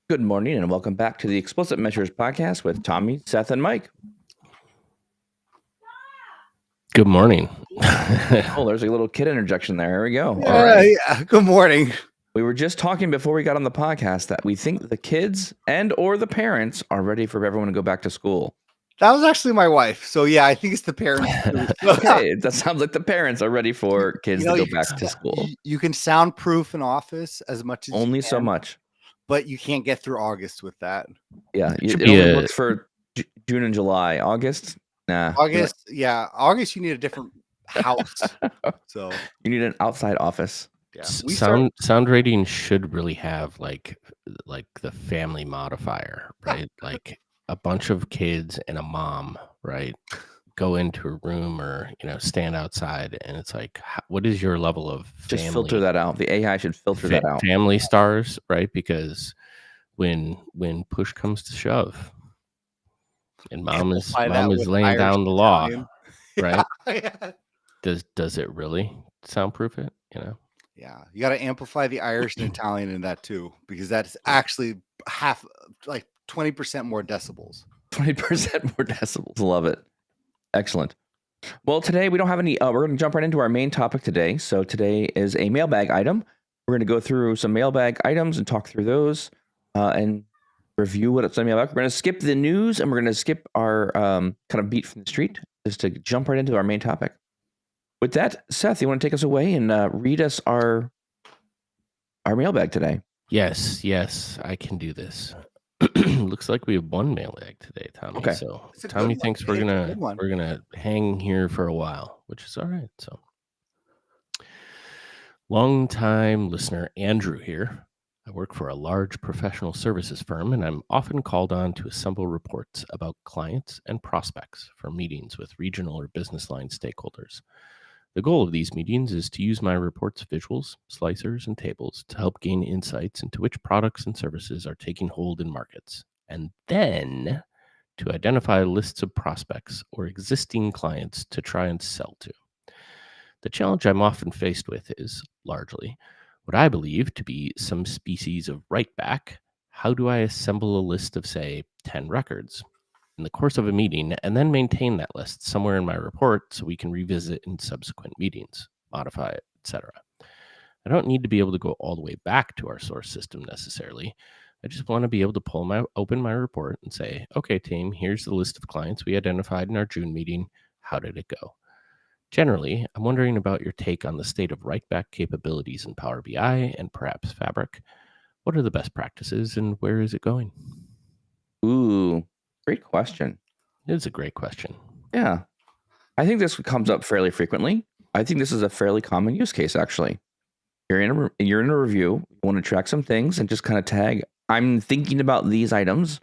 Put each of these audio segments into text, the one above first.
Good morning and welcome back to the Explicit Measures podcast with Tommy, Seth, and Mike. Good morning. Oh, there's a little kid interjection there. Here we go. Yeah, All right. yeah. Good morning. We were just talking before we got on the podcast that we think the kids and or the parents are ready for everyone to go back to school. That was actually my wife. So yeah, I think it's the parents. Okay, that sounds like the parents are ready for kids to go you back can, to school. You can soundproof an office as much as Only you so can, much. but you can't get through August with that. Yeah, Should it be only a- works for June and July. August, nah. August, August you need a different house. So You need an outside office. yeah, sound rating should really have like the family modifier, right? Like a bunch of kids and a mom, right? Go into a room or stand outside, and it's like, what is your level of family? Just filter that out. The AI should filter that out. Family stars, right? Because when push comes to shove, and mom is laying down the law, right? Yeah. Does it really soundproof it? Yeah, you got to amplify the Irish and Italian in that too, because that's actually half, like 20% more decibels. 20% more decibels. Love it. Excellent. Well, today we don't have any. We're going to jump right into our main topic today. So today is a mailbag item. We're going to go through some mailbag items and talk through those and review what it's on mailbag. We're going to skip the news and we're going to skip our kind of beat from the street just to jump right into our main topic. With that, Seth, you want to take us away and read us our mailbag today? Yes, I can do this. Looks like we have one mailbag today, Tommy. Okay. So Tommy thinks we're gonna hang here for a while, which is all right. So, long-time listener Andrew here. I work for a large professional services firm, and I'm often called on to assemble reports about clients and prospects for meetings with regional or business line stakeholders. The goal of these meetings is to use my report's visuals, slicers, and tables to help gain insights into which products and services are taking hold in markets, and then to identify lists of prospects or existing clients to try and sell to. The challenge I'm often faced with is, largely, what I believe to be some species of writeback. How do I assemble a list of, say, 10 records in the course of a meeting and then maintain that list somewhere in my report so we can revisit in subsequent meetings, modify it, etc. I don't need to be able to go all the way back to our source system necessarily. I just want to be able to open my report and say, okay, team, here's the list of clients we identified in our June meeting. How did it go? Generally, I'm wondering about your take on the state of writeback capabilities in Power BI and perhaps Fabric. What are the best practices and where is it going? Ooh, great question. It's a great question. Yeah. I think this comes up fairly frequently. I think this is a fairly common use case, actually. You're in a review, you want to track some things and just kind of tag, I'm thinking about these items.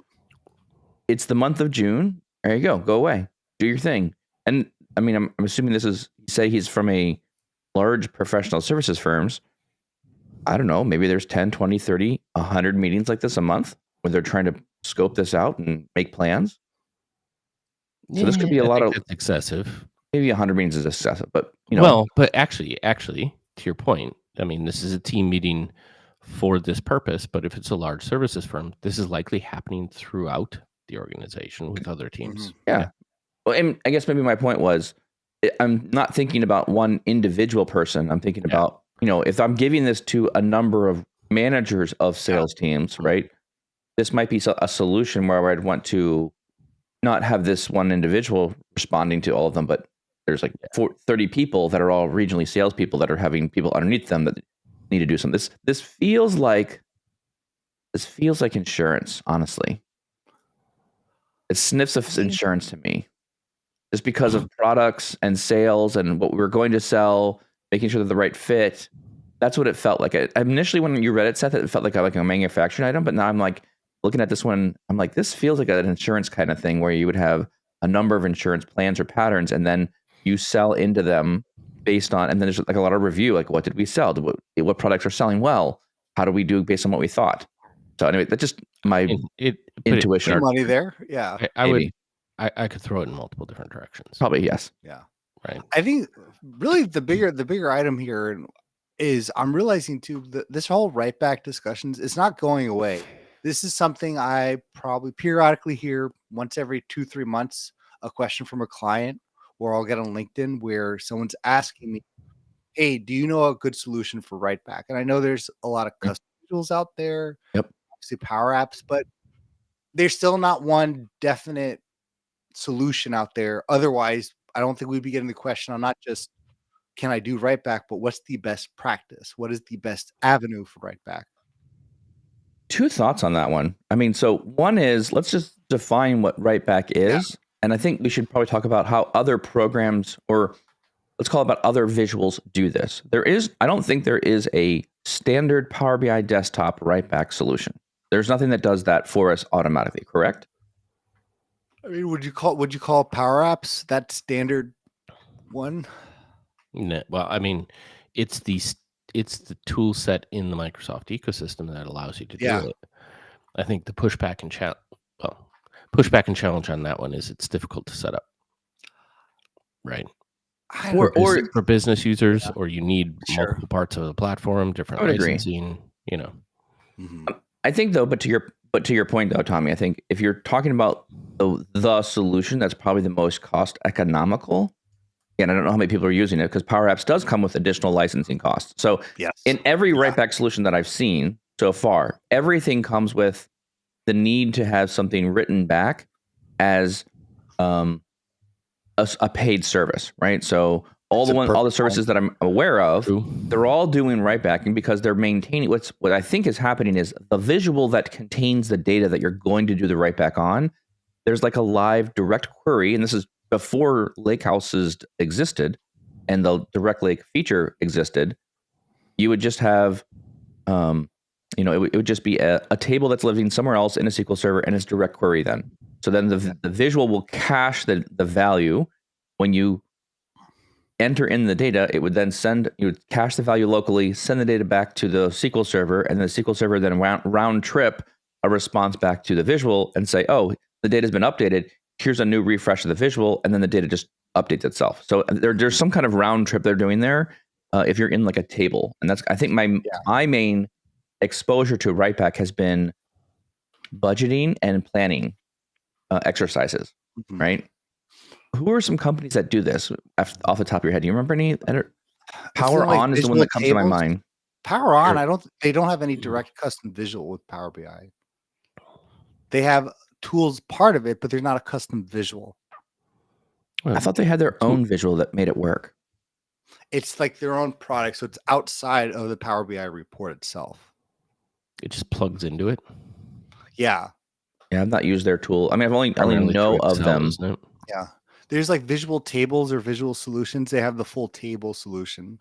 It's the month of June. There you go. Go away. Do your thing. And I mean, I'm assuming this is, say he's from a large professional services firms. I don't know, maybe there's 10, 20, 30, 100 meetings like this a month where they're trying to scope this out and make plans. So this could be a lot of... That's excessive. Maybe 100 meetings is excessive, but Well, but actually, to your point, I mean, this is a team meeting for this purpose, but if it's a large services firm, this is likely happening throughout the organization with other teams. Mm-hmm. Yeah. Well, and I guess maybe my point was, I'm not thinking about one individual person. I'm thinking about, if I'm giving this to a number of managers of sales teams, right? This might be a solution where I'd want to not have this one individual responding to all of them, but there's like 30 people that are all regionally salespeople that are having people underneath them that need to do something. This feels like insurance, honestly. It sniffs of insurance to me. Just because of products and sales and what we were going to sell, making sure they're the right fit. That's what it felt like. Initially, when you read it, Seth, it felt like a manufacturing item, but now I'm like, looking at this one, I'm like, this feels like an insurance kind of thing where you would have a number of insurance plans or patterns, and then you sell into them based on, and then there's like a lot of review, like what did we sell? What products are selling well? How do we do based on what we thought? So anyway, that's just my intuition. Money there, yeah. I could throw it in multiple different directions. Probably yes. Yeah. Right. I think really the bigger item here is I'm realizing too that this whole writeback discussions is not going away. This is something I probably periodically hear once every 2-3 months, a question from a client, or I'll get on LinkedIn where someone's asking me, hey, do you know a good solution for Writeback? And I know there's a lot of custom tools out there, Yep. obviously Power Apps, but there's still not one definite solution out there. Otherwise, I don't think we'd be getting the question on not just can I do Writeback, but what's the best practice? What is the best avenue for Writeback? Two thoughts on that one. I mean, so one is let's just define what Writeback is. And I think we should probably talk about how other programs, or let's call it about other visuals, do this. I don't think there is a standard Power BI desktop Writeback solution. There's nothing that does that for us automatically, correct? I mean, would you call Power Apps that standard one? No, well, I mean, it's the tool set in the Microsoft ecosystem that allows you to do it. I think the pushback and challenge on that one is it's difficult to set up, right? For business users, or you need multiple parts of the platform, different licensing, you know. I think though, but to your point though, Tommy, I think if you're talking about the solution that's probably the most cost economical, and I don't know how many people are using it because Power Apps does come with additional licensing costs. So in every Writeback solution that I've seen so far, everything comes with the need to have something written back as a paid service, right? So all the services that I'm aware of, they're all doing Writebacking because they're maintaining what I think is happening is the visual that contains the data that you're going to do the Writeback on. There's like a live direct query, and this is before Lakehouses existed and the direct lake feature existed. You would just have, it would just be a table that's living somewhere else in a SQL server, and it's direct query then. So then the visual will cache the value. When you enter in the data, it would then you would cache the value locally, send the data back to the SQL server, and the SQL server then round trip a response back to the visual and say, oh, the data's been updated. Here's a new refresh of the visual, and then the data just updates itself. So there's some kind of round trip they're doing there if you're in like a table. And that's, I think my main exposure to Writeback has been budgeting and planning exercises, right? Who are some companies that do this off the top of your head? Do you remember any? Power On is the one that comes to my mind. Power On, they don't have any direct custom visual with Power BI. They have tools part of it, but they're not a custom visual. I thought they had their own visual that made it work. It's like their own product, so it's outside of the Power BI report itself. It just plugs into it. Yeah. Yeah, I've not used their tool. I mean, I only know of them. Isn't it? Yeah. There's like visual tables or visual solutions. They have the full table solution.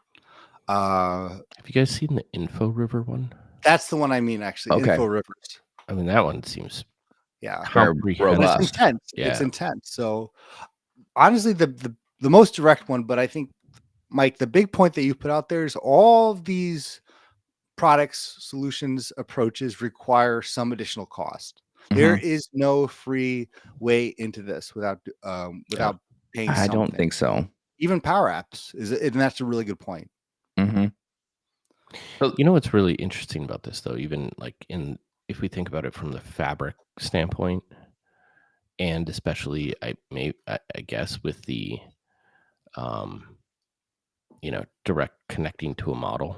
Have you guys seen the Info River one? That's the one I mean, actually. Okay. Info Rivers. I mean, that one seems robust. It's intense. Yeah. It's intense. So honestly, the most direct one, but I think, Mike, the big point that you put out there is all of these products, solutions, approaches require some additional cost. There is no free way into this without paying something. I don't think so. Even Power Apps and that's a really good point. So, you know what's really interesting about this, though, even like if we think about it from the Fabric standpoint, and especially I guess with the direct connecting to a model,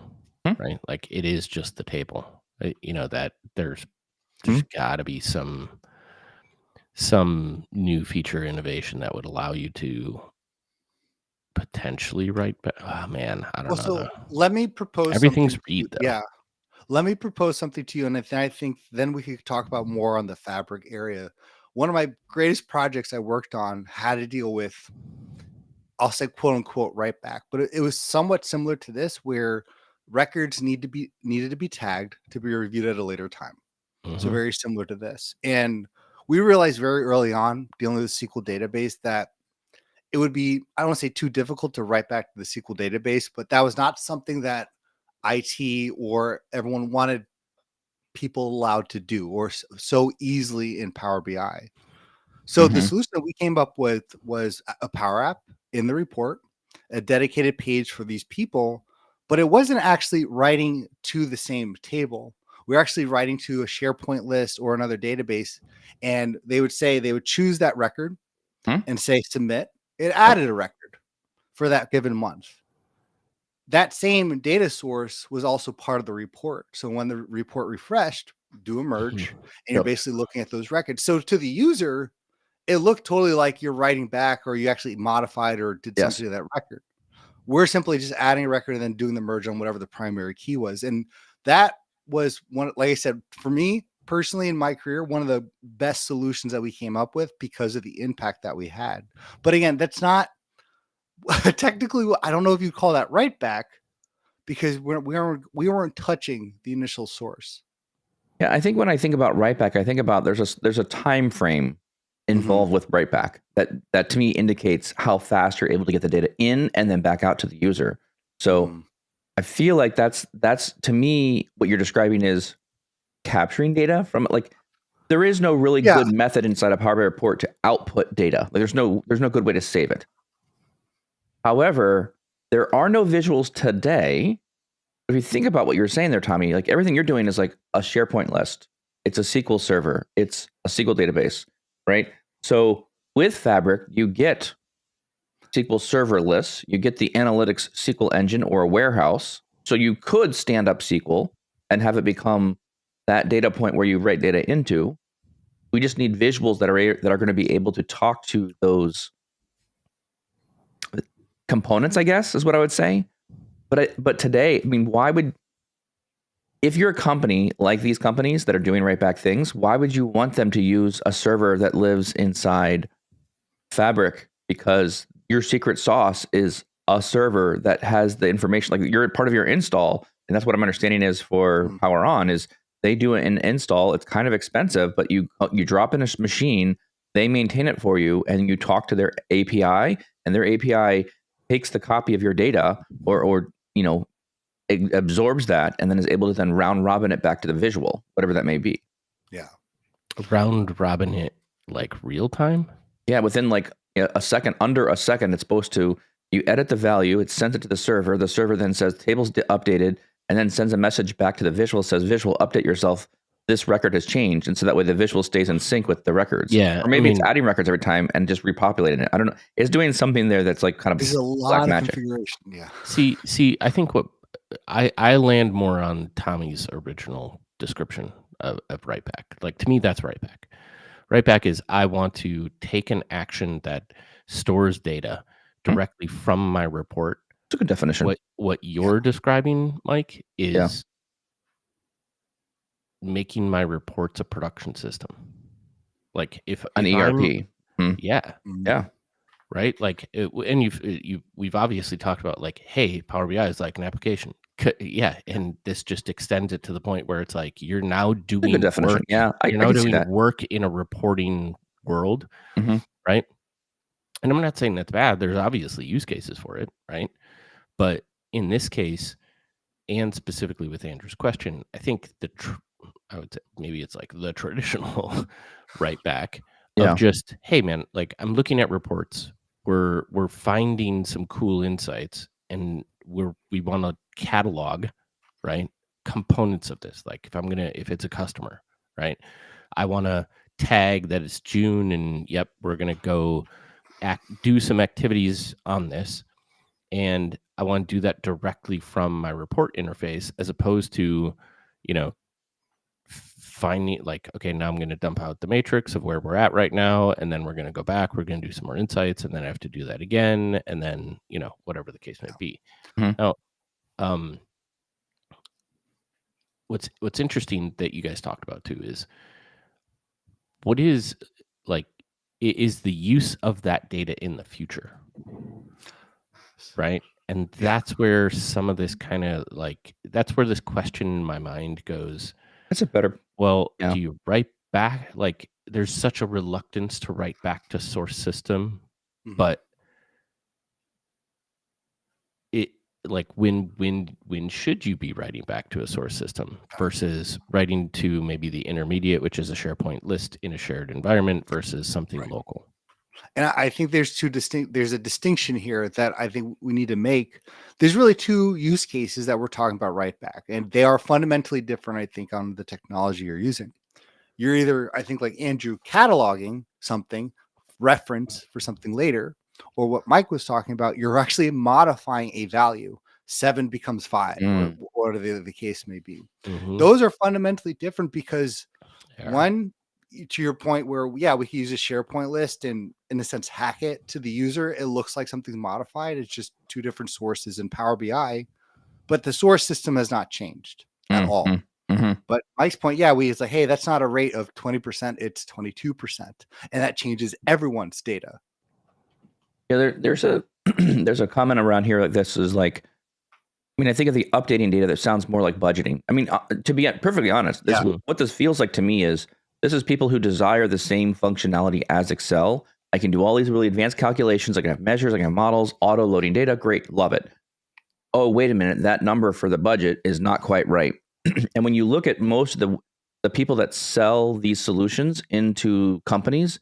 right? Like it is just the table. That there's got to be some new feature innovation that would allow you to potentially write back. Oh man, I don't know. So let me propose everything's read though. Yeah. Let me propose something to you, and I think then we could talk about more on the Fabric area. One of my greatest projects I worked on had to deal with, I'll say quote unquote Writeback, but it was somewhat similar to this where records needed to be tagged to be reviewed at a later time. So very similar to this. And we realized very early on dealing with the SQL database that it would be, I don't want to say too difficult to write back to the SQL database, but that was not something that IT or everyone wanted people allowed to do or so easily in Power BI. So the solution that we came up with was a Power App in the report, a dedicated page for these people, but it wasn't actually writing to the same table. we're actually writing to a SharePoint list or another database, and they would choose that record and say submit. It added a record for that given month. That same data source was also part of the report. So when the report refreshed, do a merge, and you're basically looking at those records. So to the user, it looked totally like you're writing back, or you actually modified or did something to that record. We're simply just adding a record and then doing the merge on whatever the primary key was. And that was one, like I said, for me personally in my career, one of the best solutions that we came up with because of the impact that we had. But again, that's not technically, I don't know if you call that write back, because we weren't touching the initial source. Yeah, I think when I think about Writeback, I think about there's a time frame involved with Writeback that to me indicates how fast you're able to get the data in and then back out to the user. So I feel like that's to me what you're describing is capturing data from it. Like there is no really good method inside of Power BI report to output data. Like there's no good way to save it. However, there are no visuals today. If you think about what you're saying there, Tommy, like everything you're doing is like a SharePoint list. It's a SQL server. It's a SQL database, right? So with Fabric, you get SQL server lists. You get the analytics SQL engine or a warehouse. So you could stand up SQL and have it become that data point where you write data into. We just need visuals that are going to be able to talk to those components, I guess, is what I would say. But today, I mean, if you're a company like these companies that are doing write-back things, why would you want them to use a server that lives inside Fabric? Because your secret sauce is a server that has the information, like you're part of your install. And that's what I'm understanding is for Power On is they do an install. It's kind of expensive, but you drop in a machine, they maintain it for you, and you talk to their API, and their API takes the copy of your data or it absorbs that and then is able to then round robin it back to the visual, whatever that may be. Yeah. Round robin it like real time? Yeah, within like a second, under a second, it's supposed to, you edit the value, it sends it to the server. The server then says tables updated and then sends a message back to the visual, says visual, update yourself. This record has changed. And so that way the visual stays in sync with the records. Yeah. Or maybe it's adding records every time and just repopulating it. I don't know. It's doing something there that's like kind of there's a lot of configuration. Yeah. See, I think what I land more on Tommy's original description of Writeback. Like to me, that's Writeback. Writeback is I want to take an action that stores data directly from my report. It's a good definition. What you're describing, Mike, is making my reports a production system. Like if an ERP. Yeah. Right. Like, we've obviously talked about like, hey, Power BI is like an application. Yeah. And this just extends it to the point where it's like, you're now doing good definition. work. Yeah. You're now doing work in a reporting world. Right. And I'm not saying that's bad. There's obviously use cases for it. Right. But in this case, and specifically with Andrew's question, I think I would say maybe it's like the traditional Writeback of just, hey man, like I'm looking at reports. We're finding some cool insights, and we want to catalog, right, components of this. Like if it's a customer, right, I want to tag that it's June, and yep, we're gonna go do some activities on this, and I want to do that directly from my report interface, as opposed to, finding like, okay, now I'm going to dump out the matrix of where we're at right now, and then we're going to go back, we're going to do some more insights, and then I have to do that again, and then whatever the case may be. Now, what's interesting that you guys talked about too is what is the use of that data in the future, right? And that's where some of this kind of that's where this question in my mind goes. That's a better. Well, do you write back? Like, there's such a reluctance to write back to source system, but it like when should you be writing back to a source system versus writing to maybe the intermediate, which is a SharePoint list in a shared environment, versus something local? And I think there's a distinction here that I think we need to make. There's really two use cases that we're talking about Writeback, and they are fundamentally different, I think, on the technology you're using. You're either, I think, like Andrew, cataloging something, reference for something later, or what Mike was talking about, you're actually modifying a value. 7 becomes 5, or whatever the case may be. Those are fundamentally different because one, to your point where, we can use a SharePoint list and in a sense hack it to the user. It looks like something's modified. It's just two different sources in Power BI, but the source system has not changed at all. But Mike's point, it's like, hey, that's not a rate of 20%, it's 22%. And that changes everyone's data. Yeah, there's a there's a comment around here like this is like, I mean, I think of the updating data that sounds more like budgeting. I mean, to be perfectly honest, what this feels like to me is this is people who desire the same functionality as Excel. I can do all these really advanced calculations. I can have measures, I can have models, auto loading data. Great, love it. Oh, wait a minute, that number for the budget is not quite right. And when you look at most of the people that sell these solutions into companies,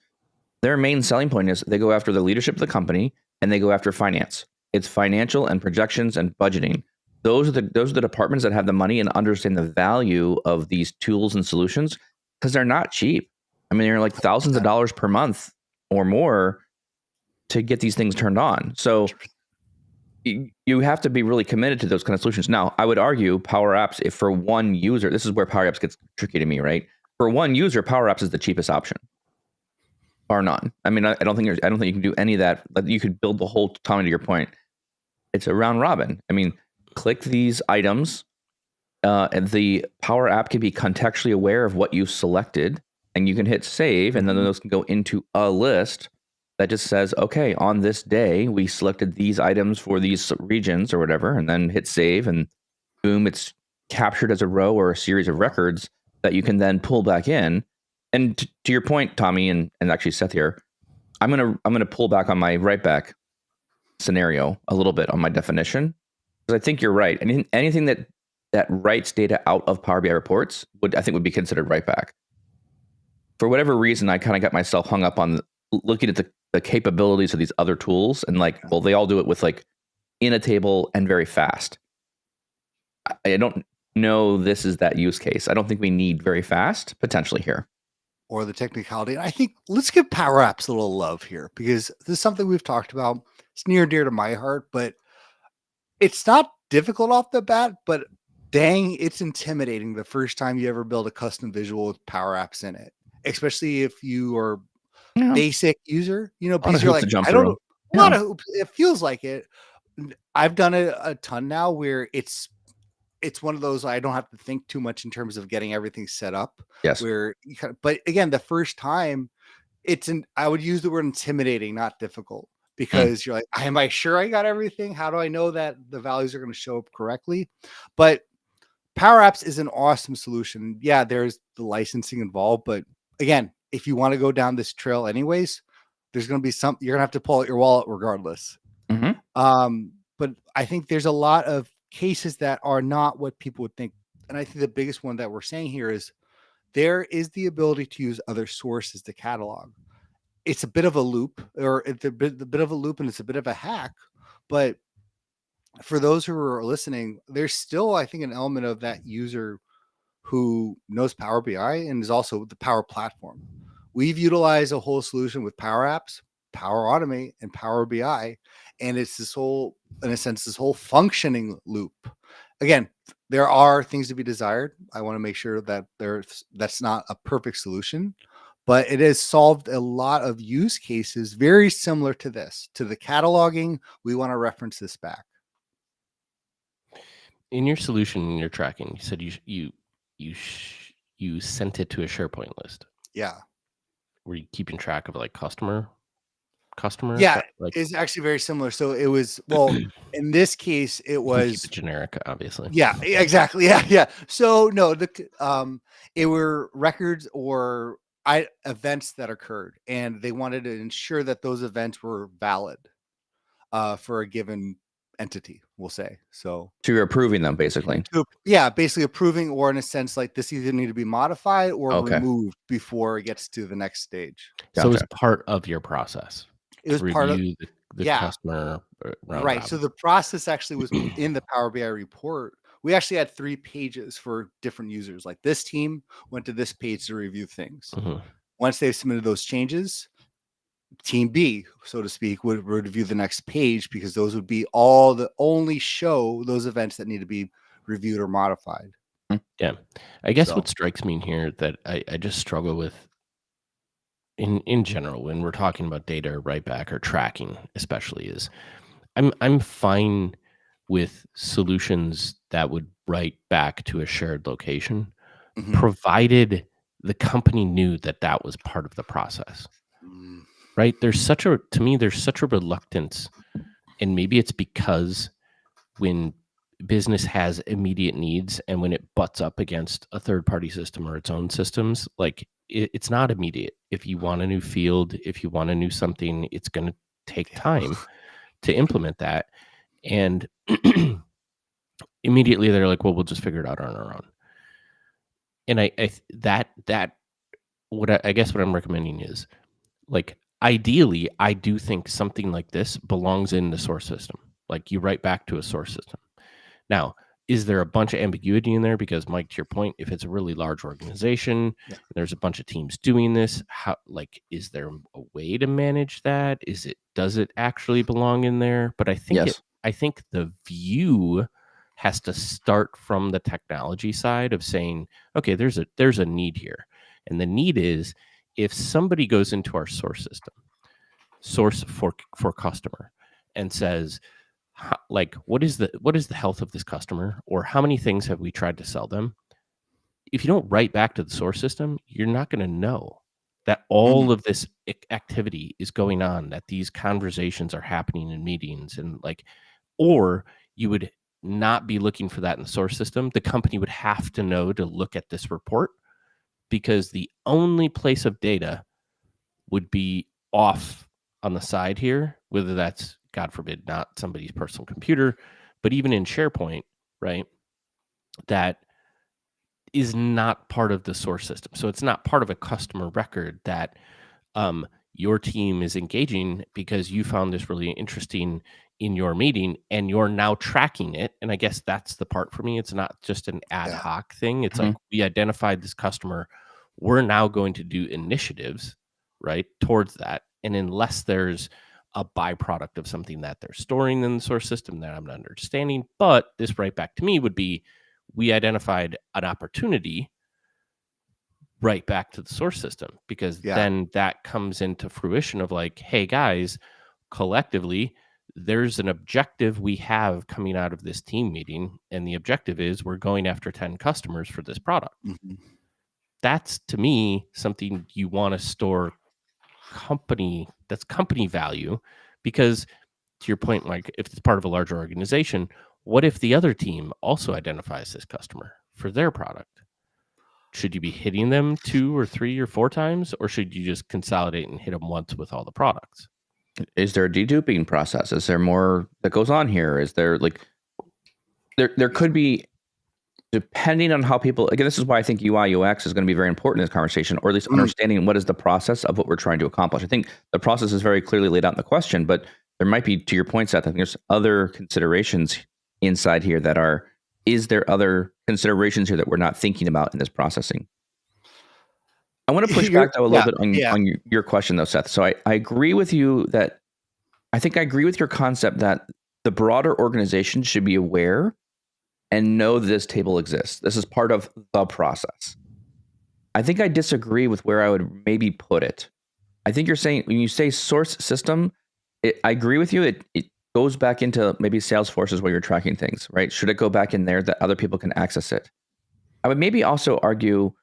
their main selling point is they go after the leadership of the company and they go after finance. It's financial and projections and budgeting. Those are the departments that have the money and understand the value of these tools and solutions because they're not cheap. I mean, they're like thousands of dollars per month or more to get these things turned on. So you have to be really committed to those kind of solutions. Now, I would argue Power Apps, if for one user, this is where Power Apps gets tricky to me, right? For one user, Power Apps is the cheapest option, bar none. I mean, I don't think you can do any of that. But you could build the whole, Tommy, to your point. It's a round robin. I mean, click these items, and the Power App can be contextually aware of what you selected, and you can hit save, and then those can go into a list that just says, okay, on this day, we selected these items for these regions or whatever, and then hit save, and boom, it's captured as a row or a series of records that you can then pull back in. And to your point, Tommy, and actually Seth here, I'm gonna pull back on my Writeback scenario a little bit on my definition, because I think you're right. Anything that writes data out of Power BI reports would be considered Writeback. For whatever reason, I kind of got myself hung up on looking at the capabilities of these other tools and like, well, they all do it with like in a table and very fast. I don't know this is that use case. I don't think we need very fast potentially here. Or the technicality. And I think let's give Power Apps a little love here because this is something we've talked about. It's near and dear to my heart, but it's not difficult off the bat, but dang, it's intimidating the first time you ever build a custom visual with Power Apps in it, especially if you are basic user, because you're like, I don't know, a lot of hoops. It feels like it. I've done it a ton now where it's one of those I don't have to think too much in terms of getting everything set up. Yes. Where but again, the first time I would use the word intimidating, not difficult, because you're like, am I sure I got everything? How do I know that the values are going to show up correctly? But Power Apps is an awesome solution. Yeah, there's the licensing involved, but again, if you want to go down this trail anyways, there's going to be you're going to have to pull out your wallet regardless. But I think there's a lot of cases that are not what people would think. And I think the biggest one that we're saying here is there is the ability to use other sources to catalog. It's a bit of a loop, or it's a bit of a loop, and it's a bit of a hack. But for those who are listening, there's still, I think, an element of that user who knows Power BI and is also the Power Platform. We've utilized a whole solution with Power Apps, Power Automate, and Power BI. And it's this whole, in a sense, this whole functioning loop. Again, there are things to be desired. I want to make sure that that's not a perfect solution, but it has solved a lot of use cases very similar to this. To the cataloging, we want to reference this back. In your solution, in your tracking, you said you sent it to a SharePoint list. Yeah. Were you keeping track of like customers? Yeah, it's actually very similar. So it was, well, in this case, it was keep it generic, obviously. Yeah, exactly. Yeah. So no, it were records or events that occurred, and they wanted to ensure that those events were valid for a given entity, we'll say. So you're approving them, basically. Yeah, basically approving, or in a sense, like this either need to be modified or removed before it gets to the next stage. Gotcha. So it's part of your process. It was part of review the yeah. customer round Right. robin. So the process actually was in the Power BI report. We actually had 3 pages for different users. Like this team went to this page to review things. Mhm. Once they submitted those changes, team B, so to speak, would review the next page because those would be only show those events that need to be reviewed or modified. Yeah. I guess So- what strikes me here that I just struggle with in general when we're talking about data or writeback or tracking especially is I'm fine with solutions that would write back to a shared location, Mhm. provided the company knew that that was part of the process, Mm, right? To me, there's such a reluctance, and maybe it's because when business has immediate needs and when it butts up against a third party system or its own systems, like it's not immediate. If you want a new field, if you want a new something, it's going to take yeah. time to implement that. And immediately they're like, well, we'll just figure it out on our own. And I guess what I'm recommending is like, ideally, I do think something like this belongs in the source system. Like you write back to a source system. Now, is there a bunch of ambiguity in there? Because Mike, to your point, if it's a really large organization, Yeah. there's a bunch of teams doing this. Is there a way to manage that? Does it actually belong in there? But I think Yes. I think the view has to start from the technology side of saying, okay, there's a need here. And the need is if somebody goes into our source system, source for customer, and says, what is the health of this customer, or how many things have we tried to sell them? If you don't write back to the source system, you're not going to know that all of this activity is going on, that these conversations are happening in meetings, and or you would not be looking for that in the source system. The company would have to know to look at this report, because the only place of data would be off on the side here, whether that's, God forbid, not somebody's personal computer, but even in SharePoint, right? That is not part of the source system. So it's not part of a customer record that your team is engaging because you found this really interesting in your meeting and you're now tracking it. And I guess that's the part for me. It's not just an ad Yeah. hoc thing. It's Mhm. like, we identified this customer. We're now going to do initiatives, right, towards that. And unless there's a byproduct of something that they're storing in the source system that I'm not understanding, but this right back to me would be, we identified an opportunity right back to the source system, because Yeah. then that comes into fruition of like, hey guys, collectively, there's an objective we have coming out of this team meeting, and the objective is we're going after 10 customers for this product. Mhm. That's, to me, something you want to store that's company value, because to your point, Mike, if it's part of a larger organization, what if the other team also identifies this customer for their product? Should you be hitting them 2 or 3 or 4 times, or should you just consolidate and hit them once with all the products? Is there a deduping process? Is there more that goes on here? Is there there could be, depending on how people, again, this is why I think UI UX is going to be very important in this conversation, or at least understanding what is the process of what we're trying to accomplish. I think the process is very clearly laid out in the question, but there might be, to your point, Seth, I think there's other considerations inside here is there other considerations here that we're not thinking about in this processing? I want to push back though a little bit on your question though, Seth. So I agree with you that I agree with your concept that the broader organization should be aware and know this table exists. This is part of the process. I think I disagree with where I would maybe put it. I think you're saying, when you say source system, I agree with you. It goes back into maybe Salesforce is where you're tracking things, right? Should it go back in there that other people can access it? I would maybe also argue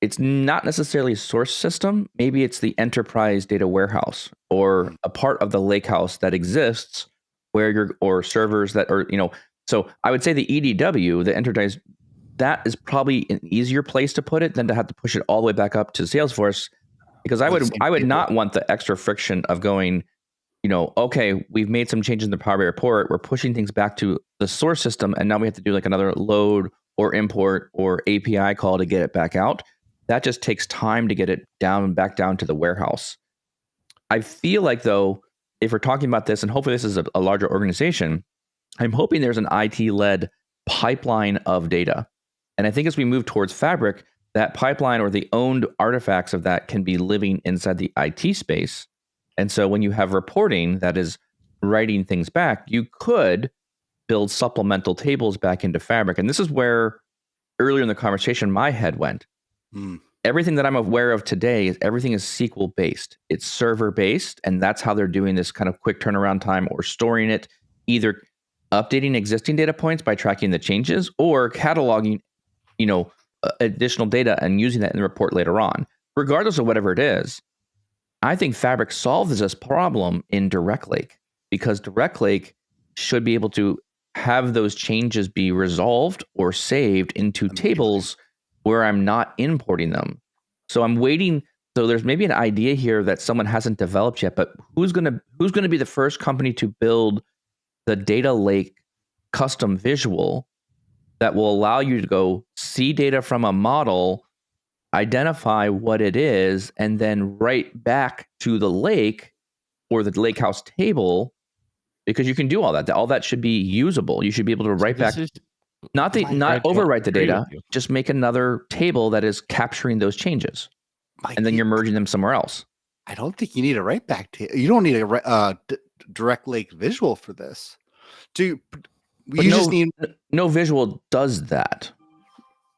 it's not necessarily a source system. Maybe it's the enterprise data warehouse or a part of the lakehouse that exists or servers that are, so I would say the EDW, the enterprise, that is probably an easier place to put it than to have to push it all the way back up to Salesforce, because I would not want the extra friction of going, okay, we've made some changes in the Power BI report. We're pushing things back to the source system, and now we have to do like another load or import or API call to get it back out. That just takes time to get it back down to the warehouse. I feel like, though, if we're talking about this, and hopefully this is a larger organization, I'm hoping there's an IT-led pipeline of data. And I think as we move towards Fabric, that pipeline or the owned artifacts of that can be living inside the IT space. And so when you have reporting that is writing things back, you could build supplemental tables back into Fabric. And this is where earlier in the conversation my head went. Everything that I'm aware of today is everything is SQL based. It's server based, and that's how they're doing this kind of quick turnaround time or storing it, either updating existing data points by tracking the changes or cataloging, additional data and using that in the report later on. Regardless of whatever it is, I think Fabric solves this problem in Direct Lake, because Direct Lake should be able to have those changes be resolved or saved into tables where I'm not importing them. So I'm waiting. So there's maybe an idea here that someone hasn't developed yet, but who's gonna be the first company to build the data lake custom visual that will allow you to go see data from a model, identify what it is, and then write back to the lake or the lakehouse table, because you can do all that. All that should be usable. You should be able to write back. Not overwrite the data, just make another table that is capturing those changes, and then you're merging them somewhere else. I don't think you need a write back table. You don't need a Direct Lake visual for this. No visual does that.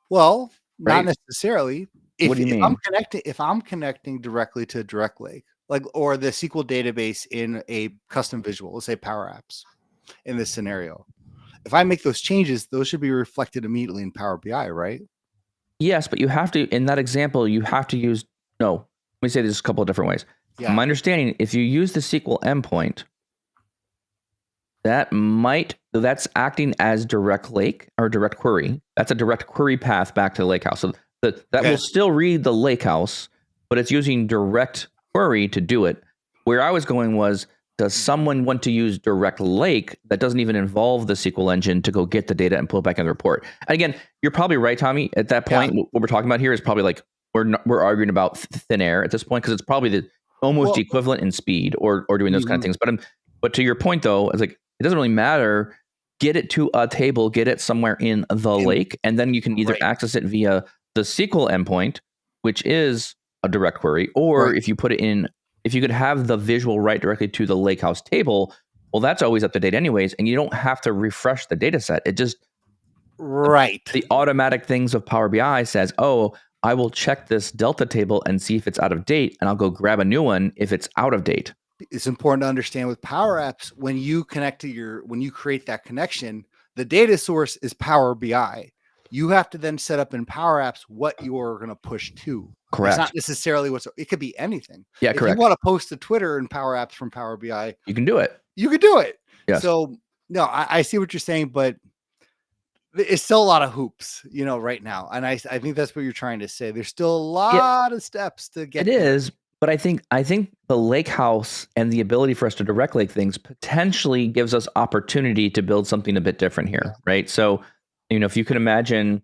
Well, not necessarily. What do you mean? If I'm connecting directly to Direct Lake, or the SQL database in a custom visual, let's say Power Apps in this scenario, if I make those changes, those should be reflected immediately in Power BI, right? Yes, but you have to, in that example, you have to use, let me say this a couple of different ways. Yeah. My understanding, if you use the SQL endpoint, that's acting as Direct Lake or Direct Query. That's a direct query path back to the Lakehouse. So that will still read the Lakehouse, but it's using Direct Query to do it. Where I was going was, does someone want to use Direct Lake that doesn't even involve the SQL engine to go get the data and pull it back in the report? And again, you're probably right, Tommy. At that point, what we're talking about here is probably like we're arguing about thin air at this point, because it's probably the almost equivalent in speed or doing those kind of things. But to your point, though, it's like it doesn't really matter. Get it to a table, get it somewhere in the lake, and then you can either access it via the SQL endpoint, which is a direct query, or if you put it in. If you could have the visual write directly to the Lakehouse table, well, that's always up to date anyways, and you don't have to refresh the data set. It just the automatic things of Power BI says, oh, I will check this Delta table and see if it's out of date, and I'll go grab a new one if it's out of date. It's important to understand with Power Apps, when you create that connection, the data source is Power BI. You have to then set up in Power Apps what you're going to push to. Correct. It's not necessarily it could be anything. Yeah, if correct. You want to post to Twitter in Power Apps from Power BI, you can do it. Yes. So no, I see what you're saying, but it's still a lot of hoops, right now. And I think that's what you're trying to say. There's still a lot of steps to get. It is, but I think the Lakehouse and the ability for us to direct lake things potentially gives us opportunity to build something a bit different here, right? So, if you can imagine,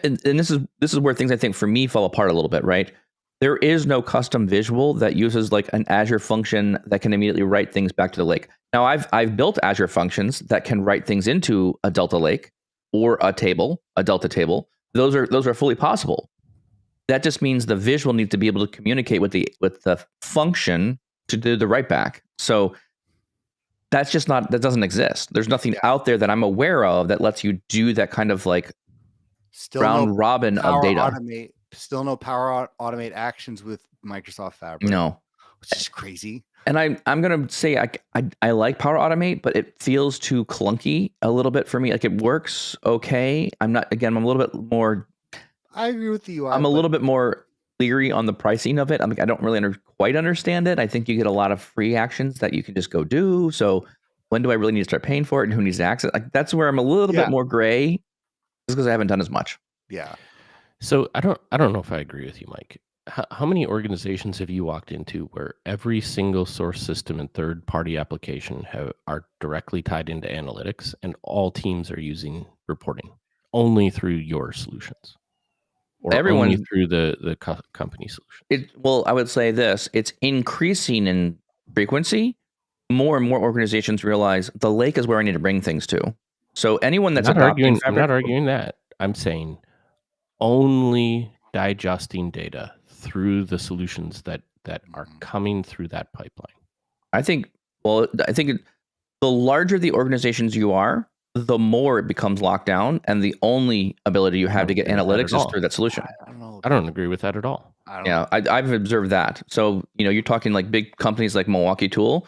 and this is where things I think for me fall apart a little bit, right? There is no custom visual that uses like an Azure function that can immediately write things back to the lake. Now I've built Azure functions that can write things into a Delta Lake or a Delta table. Those are fully possible. That just means the visual needs to be able to communicate with the function to do the write back. So that doesn't exist. There's nothing out there that I'm aware of that lets you do that kind of like round robin of data. Still no Power Automate actions with Microsoft Fabric. No, which is crazy. And I'm gonna say I like Power Automate, but it feels too clunky a little bit for me. Like it works okay. I'm a little bit more. I agree with you. I'm a little bit more leery on the pricing of it. I don't really quite understand it. I think you get a lot of free actions that you can just go do. So when do I really need to start paying for it, and who needs to access? Like that's where I'm a little bit more gray, just because I haven't done as much. Yeah. So I don't know if I agree with you, Mike. How many organizations have you walked into where every single source system and third-party application are directly tied into analytics, and all teams are using reporting only through your solutions, or only through the company solution? Well, I would say this: it's increasing in frequency, more and more organizations realize the lake is where I need to bring things to. So anyone that's adopting I'm Fabric, not arguing that. I'm saying only digesting data through the solutions that are coming through that pipeline. I think the larger the organizations you are, the more it becomes locked down, and the only ability you have to get analytics is through that solution. I don't know. I don't agree with that at all. I've observed that. So, you're talking like big companies like Milwaukee Tool,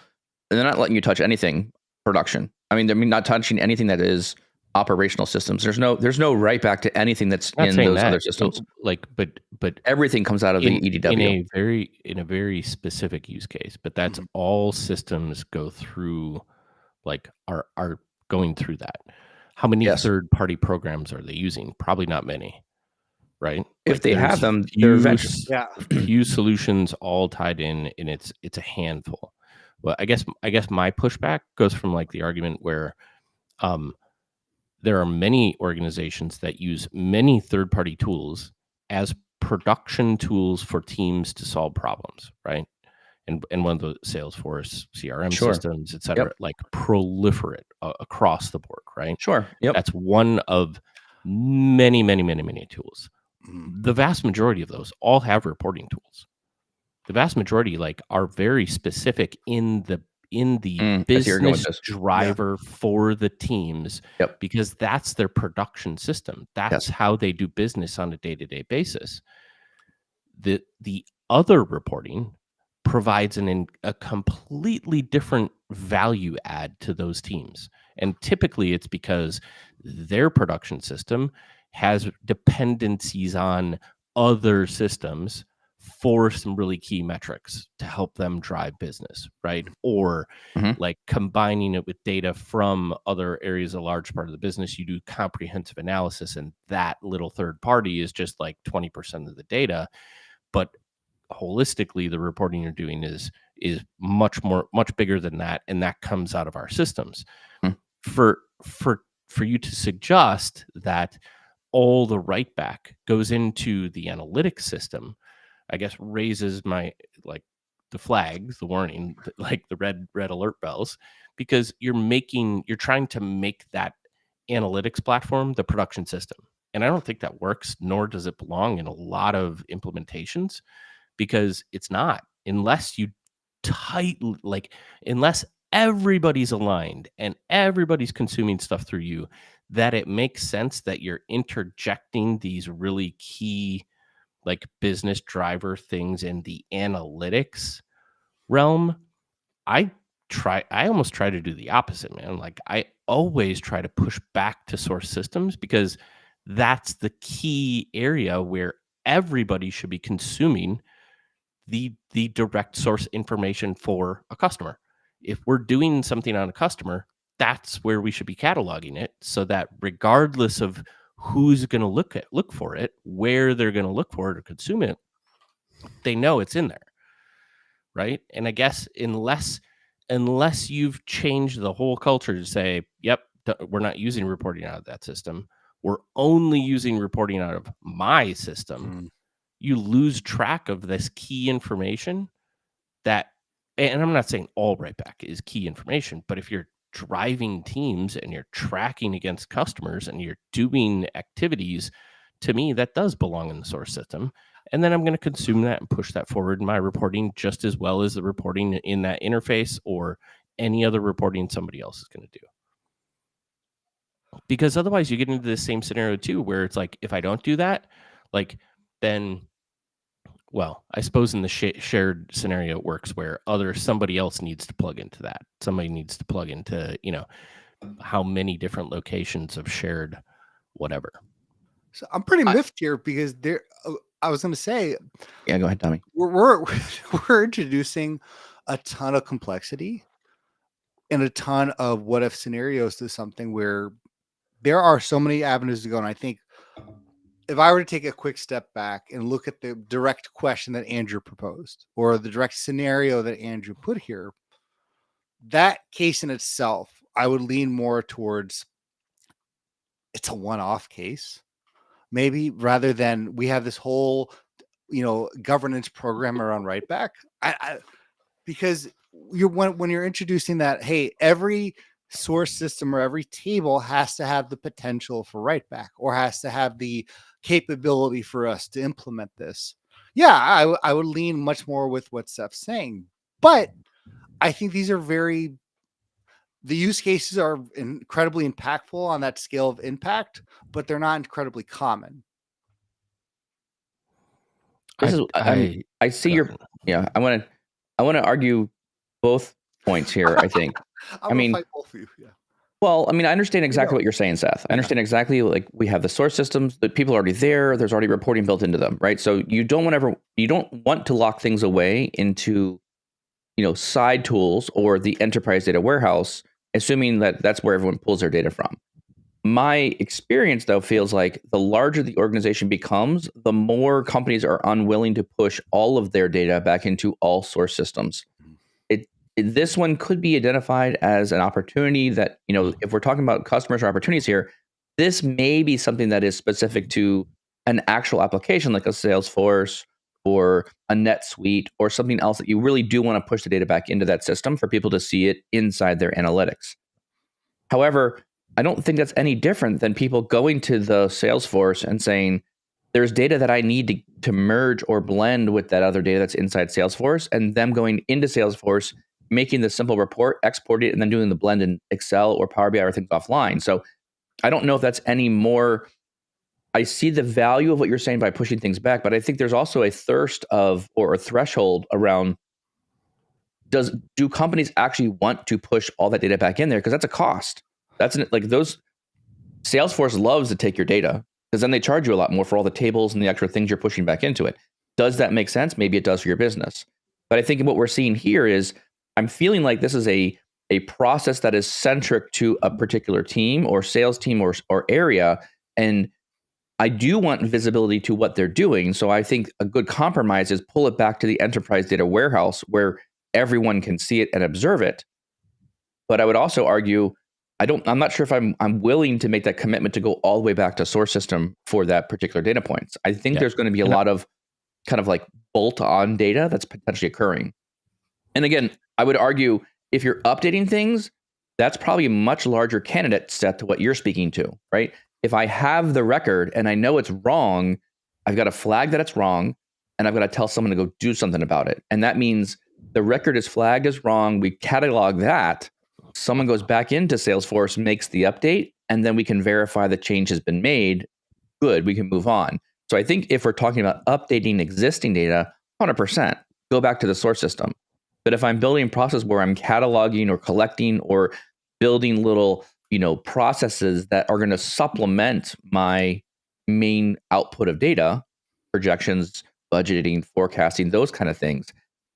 and they're not letting you touch anything production. I mean, they're not touching anything that is operational systems. There's no Writeback to anything that's I'm not in saying those that. other systems. So, but Everything comes out of the EDW. in a very specific use case, but that's all systems go through, like are going through that. How many Yes. third-party programs are they using? Probably not many, right? If Like, they there's have them, they're vendors. few solutions all tied in, and it's a handful. Well, I guess my pushback goes from like the argument where there are many organizations that use many third-party tools as production tools for teams to solve problems, right? And one of the Salesforce CRM Sure. systems, et cetera, like proliferate across the board, right? Sure. Yep. That's one of many, many, many, many tools. The vast majority of those all have reporting tools. The vast majority are very specific in the I see where you're going with business this. driver for the teams, Yep. because that's their production system. That's how they do business on a day-to-day basis. The other reporting provides a completely different value add to those teams. And typically it's because their production system has dependencies on other systems for some really key metrics to help them drive business, right? Or like combining it with data from other areas, a large part of the business, you do comprehensive analysis, and that little third party is just like 20% of the data. But holistically, the reporting you're doing is much bigger than that, and that comes out of our systems. For you to suggest that all the writeback goes into the analytics system, I guess raises my the flags, the warning, the red alert bells, because you're trying to make that analytics platform the production system. And I don't think that works, nor does it belong in a lot of implementations, because it's not, unless you unless everybody's aligned and everybody's consuming stuff through you, that it makes sense that you're interjecting these really key business driver things in the analytics realm. I almost try to do the opposite, man. I always try to push back to source systems, because that's the key area where everybody should be consuming the direct source information for a customer. If we're doing something on a customer, that's where we should be cataloging it, so that regardless of who's going to look for it, where they're going to look for it or consume it, they know it's in there, right? And I guess unless you've changed the whole culture to say, yep, we're not using reporting out of that system, we're only using reporting out of my system, you lose track of this key information. And I'm not saying all writeback is key information, but if you're driving teams and you're tracking against customers and you're doing activities, to me, that does belong in the source system. And then I'm going to consume that and push that forward in my reporting, just as well as the reporting in that interface or any other reporting somebody else is going to do. Because otherwise you get into the same scenario too, where it's like, if I don't do that, then, well, I suppose in the shared scenario it works where somebody else needs to plug into that. Somebody needs to plug into, how many different locations of shared whatever. So I'm pretty miffed here, because I was going to say, yeah, go ahead, Tommy. We're introducing a ton of complexity and a ton of what if scenarios to something where there are so many avenues to go. And I think if I were to take a quick step back and look at the direct question that Andrew proposed, or the direct scenario that Andrew put here, that case in itself, I would lean more towards it's a one-off case, maybe, rather than we have this whole, governance program around Writeback. Because when you're introducing that, hey, every source system or every table has to have the potential for writeback or has to have the capability for us to implement this. Yeah, I would lean much more with what Steph's saying, but I think these are the use cases are incredibly impactful on that scale of impact, but they're not incredibly common. I see your, yeah, I want to argue both points here, I think. I'm gonna fight both of you. Yeah. Well, I mean, I understand exactly what you're saying, Seth. I understand exactly, like, we have the source systems, the people are already there. There's already reporting built into them, right? So you don't want to lock things away into, side tools or the enterprise data warehouse, assuming that that's where everyone pulls their data from. My experience, though, feels like the larger the organization becomes, the more companies are unwilling to push all of their data back into all source systems. This one could be identified as an opportunity that, if we're talking about customers or opportunities here, this may be something that is specific to an actual application like a Salesforce or a NetSuite or something else that you really do want to push the data back into that system for people to see it inside their analytics. However, I don't think that's any different than people going to the Salesforce and saying, there's data that I need to merge or blend with that other data that's inside Salesforce, and them going into Salesforce, making the simple report, exporting it, and then doing the blend in Excel or Power BI or things offline. So I don't know if that's any more. I see the value of what you're saying by pushing things back, but I think there's also a thirst or a threshold around, do companies actually want to push all that data back in there? Because that's a cost. Salesforce loves to take your data because then they charge you a lot more for all the tables and the extra things you're pushing back into it. Does that make sense? Maybe it does for your business. But I think what we're seeing here is, I'm feeling like this is a process that is centric to a particular team or sales team or area. And I do want visibility to what they're doing. So I think a good compromise is pull it back to the enterprise data warehouse where everyone can see it and observe it. But I would also argue, I'm not sure if I'm willing to make that commitment to go all the way back to source system for that particular data points. I think there's going to be a lot of kind of like bolt-on data that's potentially occurring. And again, I would argue if you're updating things, that's probably a much larger candidate set to what you're speaking to, right? If I have the record and I know it's wrong, I've got to flag that it's wrong, and I've got to tell someone to go do something about it. And that means the record is flagged as wrong. We catalog that. Someone goes back into Salesforce, makes the update, and then we can verify the change has been made. Good, we can move on. So I think if we're talking about updating existing data, 100%, go back to the source system. But if I'm building a process where I'm cataloging or collecting or building little, processes that are going to supplement my main output of data, projections, budgeting, forecasting, those kind of things,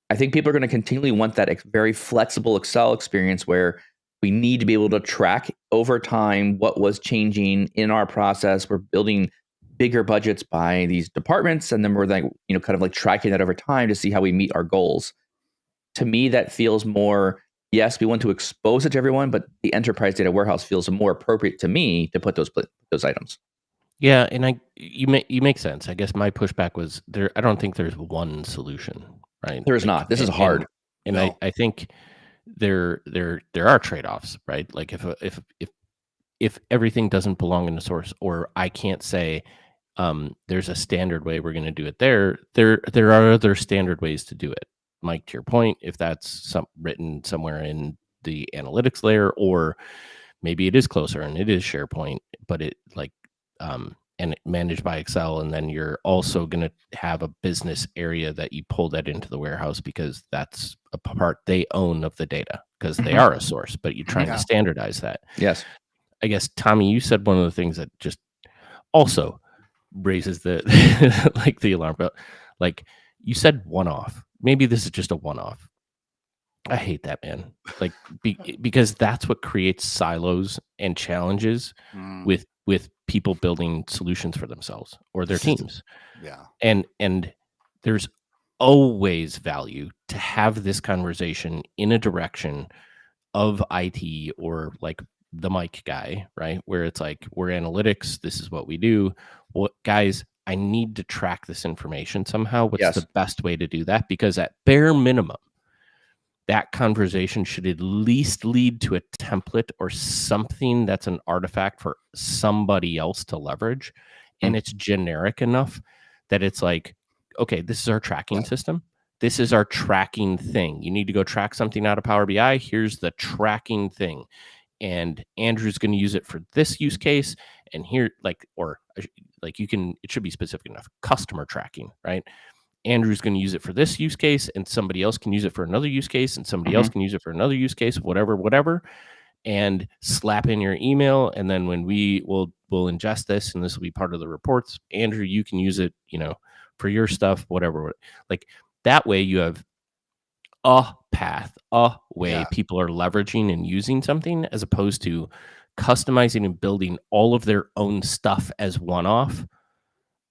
I think people are going to continually want that very flexible Excel experience where we need to be able to track over time what was changing in our process. We're building bigger budgets by these departments, and then we're like, kind of like tracking that over time to see how we meet our goals. To me, that feels more, yes, we want to expose it to everyone, but the enterprise data warehouse feels more appropriate to me to put those items. Yeah, and you make sense. I guess my pushback was there. I don't think there's one solution, right? There is not. This is hard. And no. I think there are trade-offs, right? Like if everything doesn't belong in the source, or I can't say there's a standard way we're going to do it. There are other standard ways to do it. Mike, to your point, if that's written somewhere in the analytics layer, or maybe it is closer and it is SharePoint, but it and it managed by Excel, and then you're also going to have a business area that you pull that into the warehouse because that's a part they own of the data because they are a source, but you're trying to standardize that. Yes. I guess, Tommy, you said one of the things that just also raises the like the alarm bell. Like you said, one-off. Maybe this is just a one-off. I hate that, man. Like because that's what creates silos and challenges with people building solutions for themselves or their teams. Yeah. And there's always value to have this conversation in a direction of IT or like the Mike guy, right? Where it's like, we're analytics. This is what we do. Well, guys, I need to track this information somehow. What's the best way to do that? Because at bare minimum, that conversation should at least lead to a template or something that's an artifact for somebody else to leverage. And it's generic enough that it's like, okay, this is our tracking system. This is our tracking thing. You need to go track something out of Power BI. Here's the tracking thing. And Andrew's going to use it for this use case. And here, it should be specific enough. Customer tracking, right? Andrew's going to use it for this use case, and somebody else can use it for another use case, and somebody else can use it for another use case, whatever, and slap in your email. And then when we'll ingest this, and this will be part of the reports, Andrew, you can use it, for your stuff, whatever. Like that way you have a path, a way people are leveraging and using something, as opposed to customizing and building all of their own stuff as one-off.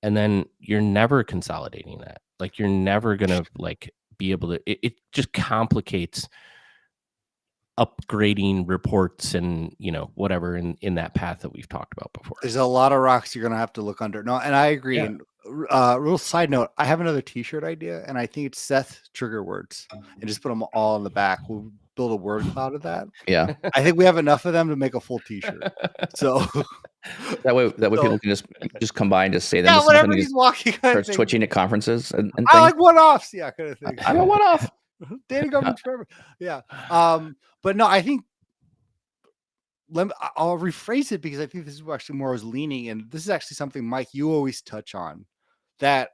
And then you're never consolidating that. Like you're never going to be able to, it just complicates upgrading reports and, whatever in that path that we've talked about before. There's a lot of rocks you're going to have to look under. No, and I agree. Yeah. And real side note, I have another t-shirt idea, and I think it's Seth trigger words, and just put them all in the back. We'll build a word cloud of that. Yeah. I think we have enough of them to make a full t-shirt. So that way people can just combine to say them. Yeah, whatever he's walking. Starts twitching at conferences and things. I like one-offs. Yeah, kind of thing. I'm a one-off. Data governance forever. Yeah. But no, I think I'll rephrase it, because I think this is actually more I was leaning, and this is actually something, Mike, you always touch on, that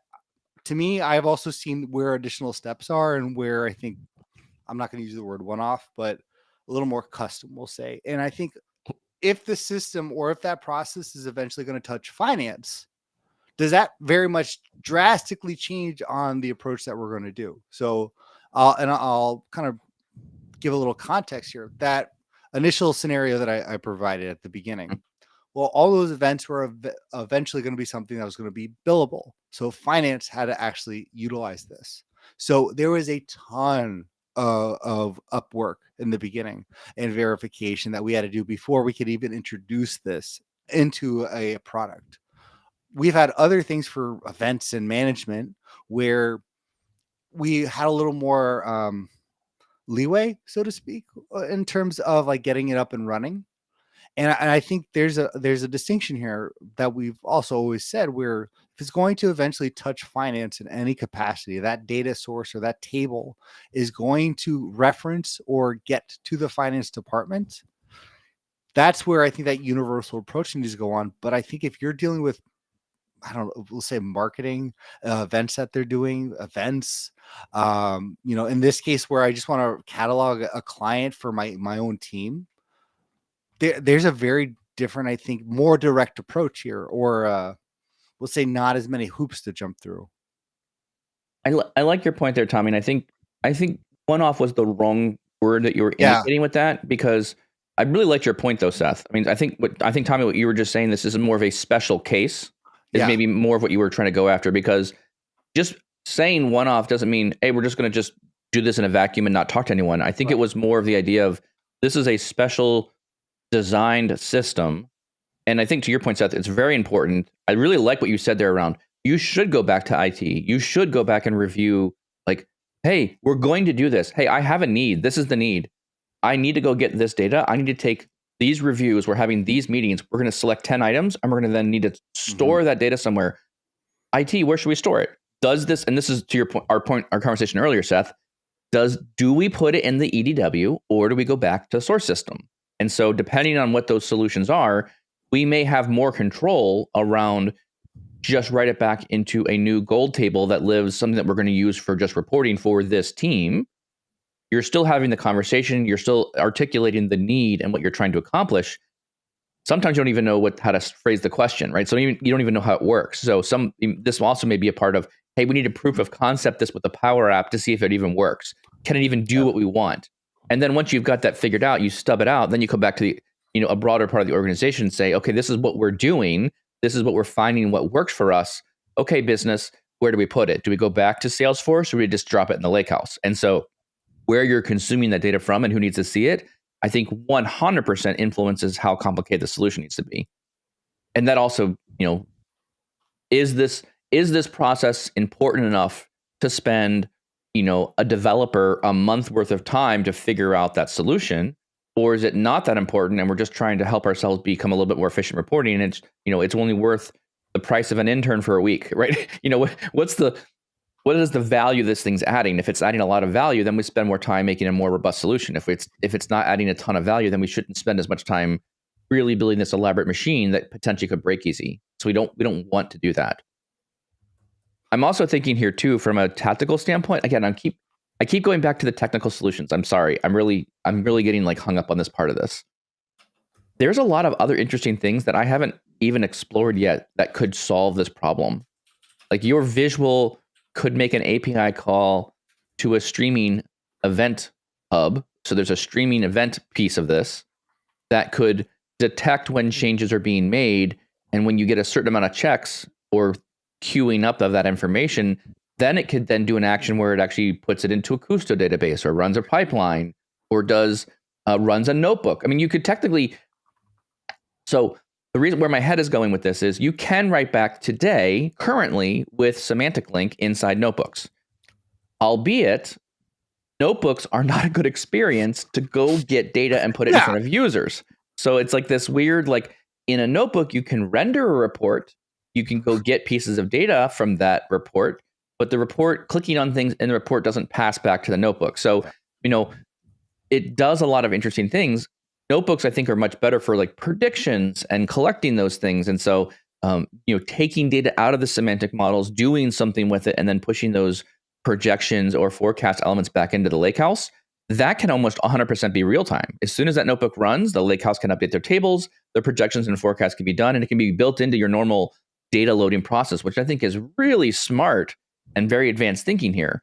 to me, I've also seen where additional steps are, and where I think, I'm not going to use the word one-off, but a little more custom, we'll say. And I think if the system, or if that process is eventually going to touch finance, does that very much drastically change on the approach that we're going to do? So, I'll kind of give a little context here. That initial scenario that I provided at the beginning, well, all those events were eventually going to be something that was going to be billable. So finance had to actually utilize this. So there was a ton of Upwork in the beginning and verification that we had to do before we could even introduce this into a product. We've had other things for events and management where we had a little more leeway, so to speak, in terms of getting it up and running. And I think there's a distinction here that we've also always said, where if it's going to eventually touch finance in any capacity, that data source or that table is going to reference or get to the finance department. That's where I think that universal approach needs to go on. But I think if you're dealing with, I don't know, we'll say marketing events that they're doing, events, in this case where I just want to catalog a client for my own team, there's a very different, I think, more direct approach here, or we'll say not as many hoops to jump through. I like your point there, Tommy. And I think one-off was the wrong word that you were indicating with that, because I really liked your point though, Seth. I mean, I think Tommy, what you were just saying, this is more of a special case, is maybe more of what you were trying to go after, because just saying one-off doesn't mean, hey, we're just going to just do this in a vacuum and not talk to anyone. I think it was more of the idea of, this is a special designed system. And I think to your point, Seth, it's very important. I really like what you said there around, you should go back to IT. You should go back and review, hey, we're going to do this. Hey, I have a need. This is the need. I need to go get this data. I need to take these reviews. We're having these meetings. We're going to select 10 items, and we're going to then need to store that data somewhere. IT, where should we store it? Does this, and this is to your point, our conversation earlier, Seth, do we put it in the EDW, or do we go back to source system? And so depending on what those solutions are, we may have more control around just write it back into a new gold table that lives, something that we're going to use for just reporting for this team. You're still having the conversation. You're still articulating the need and what you're trying to accomplish. Sometimes you don't even know how to phrase the question, right? So you don't even know how it works. So this also may be a part of, hey, we need a proof of concept this with the Power App to see if it even works. Can it even do what we want? And then once you've got that figured out, you stub it out. Then you come back to a broader part of the organization and say, okay, this is what we're doing. This is what we're finding, what works for us. Okay, business, where do we put it? Do we go back to Salesforce, or do we just drop it in the lakehouse? And so where you're consuming that data from and who needs to see it, I think 100% influences how complicated the solution needs to be. And that also, is this process important enough to spend a developer a month worth of time to figure out that solution? Or is it not that important and we're just trying to help ourselves become a little bit more efficient reporting, and it's only worth the price of an intern for a week, right? What is the value this thing's adding? If it's adding a lot of value, then we spend more time making a more robust solution. If it's not adding a ton of value, then we shouldn't spend as much time really building this elaborate machine that potentially could break easy. So we don't want to do that. I'm also thinking here too, from a tactical standpoint. Again, I keep going back to the technical solutions. I'm sorry. I'm really getting like hung up on this part of this. There's a lot of other interesting things that I haven't even explored yet that could solve this problem. Like your visual could make an API call to a streaming event hub. So there's a streaming event piece of this that could detect when changes are being made. And when you get a certain amount of checks or queuing up of that information, then it could then do an action where it actually puts it into a Custo database or runs a pipeline or runs a notebook. I mean, you could technically. So the reason where my head is going with this is you can write back today currently with semantic link inside notebooks, albeit notebooks are not a good experience to go get data and put it in front of users. So it's like this weird, like in a notebook, you can render a report, you can go get pieces of data from that report, but the report, clicking on things in the report doesn't pass back to the notebook. So, it does a lot of interesting things. Notebooks, I think, are much better for like predictions and collecting those things. And so, taking data out of the semantic models, doing something with it, and then pushing those projections or forecast elements back into the lakehouse, that can almost 100% be real time. As soon as that notebook runs, the lakehouse can update their tables, their projections and forecasts can be done, and it can be built into your normal data loading process, which I think is really smart and very advanced thinking here.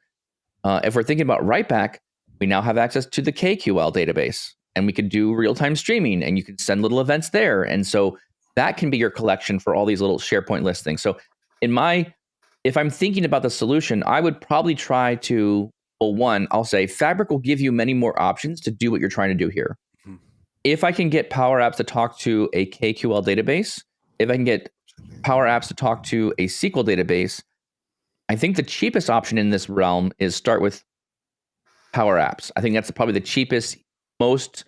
If we're thinking about Writeback, we now have access to the KQL database, and we can do real-time streaming, and you can send little events there. And so that can be your collection for all these little SharePoint listings. So if I'm thinking about the solution, I would probably try to, well, one, I'll say Fabric will give you many more options to do what you're trying to do here. Mm-hmm. If I can get Power Apps to talk to a KQL database, if I can get Power Apps to talk to a SQL database, I think the cheapest option in this realm is start with Power Apps. I think that's probably the cheapest, most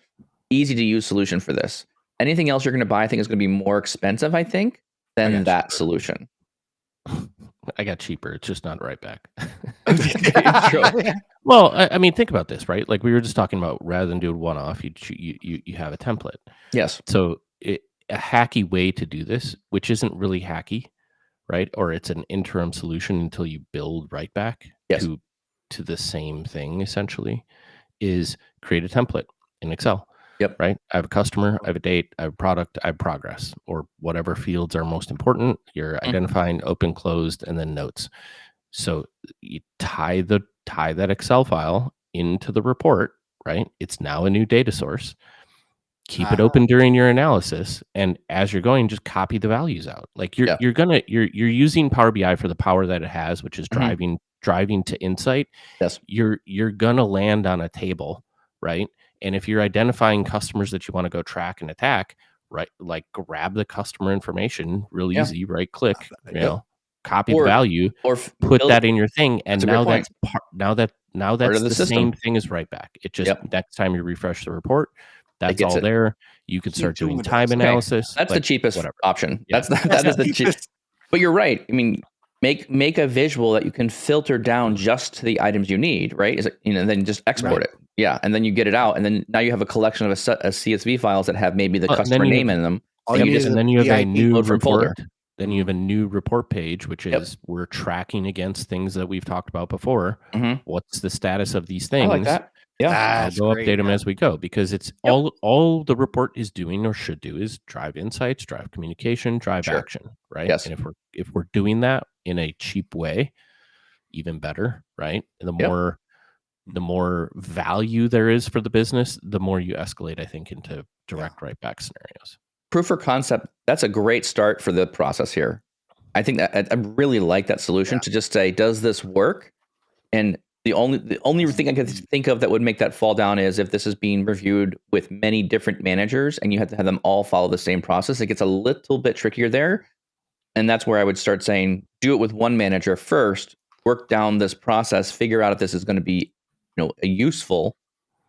easy to use solution for this. Anything else you're going to buy, I think, is going to be more expensive, I think, than that solution. I got cheaper. It's just not Writeback. True. Well, I mean, think about this, right? Like we were just talking about, rather than do it one-off, you have a template. Yes. So a hacky way to do this, which isn't really hacky, right? Or it's an interim solution until you build Writeback to the same thing, essentially, is create a template in Excel. Yep. Right. I have a customer, I have a date, I have a product, I have progress, or whatever fields are most important. You're identifying open, closed, and then notes. So you tie that Excel file into the report, right? It's now a new data source. Keep it open during your analysis, and as you're going, just copy the values out. Like you're using Power BI for the power that it has, which is driving to insight. Yes. You're gonna land on a table, right? And if you're identifying customers that you want to go track and attack, right, like grab the customer information, real easy, right click, copy the value, or put that in your thing, and now that's the same thing as Writeback. It just next time you refresh the report, that's all there. You can start doing time analysis. That's the cheapest option. Yeah. That is the cheapest. But you're right. I mean, make a visual that you can filter down just to the items you need, right? Is it, then just export it. Yeah, and then you get it out, and then now you have a collection of CSV files that have maybe the customer name in them. And then you have a new report. Then you have a new report page, which is we're tracking against things that we've talked about before. What's the status of these things? I like that. Yeah, I'll go update them as we go, because it's all the report is doing or should do is drive insights, drive communication, drive action, right? Yes. And if we're doing that in a cheap way, even better, right? And the more value there is for the business, the more you escalate, I think, into direct Writeback scenarios. Proof of concept, that's a great start for the process here. I think that I really like that solution to just say, does this work? And the only thing I could think of that would make that fall down is if this is being reviewed with many different managers and you have to have them all follow the same process. It gets a little bit trickier there. And that's where I would start saying, do it with one manager first, work down this process, figure out if this is going to be, useful.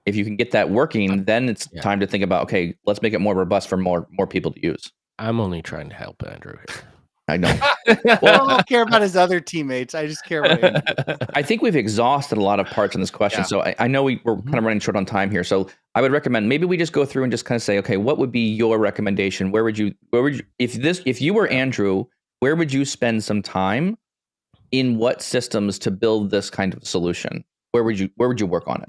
If you can get that working, then it's time to think about, okay, let's make it more robust for more people to use. I'm only trying to help Andrew here. I know. I don't care about his other teammates. I just care about Andrew. I think we've exhausted a lot of parts in this question. Yeah. So I know we're kind of running short on time here. So I would recommend maybe we just go through and just kind of say, okay, what would be your recommendation? Where would you, if you were Andrew, where would you spend some time in what systems to build this kind of solution? Where would you work on it?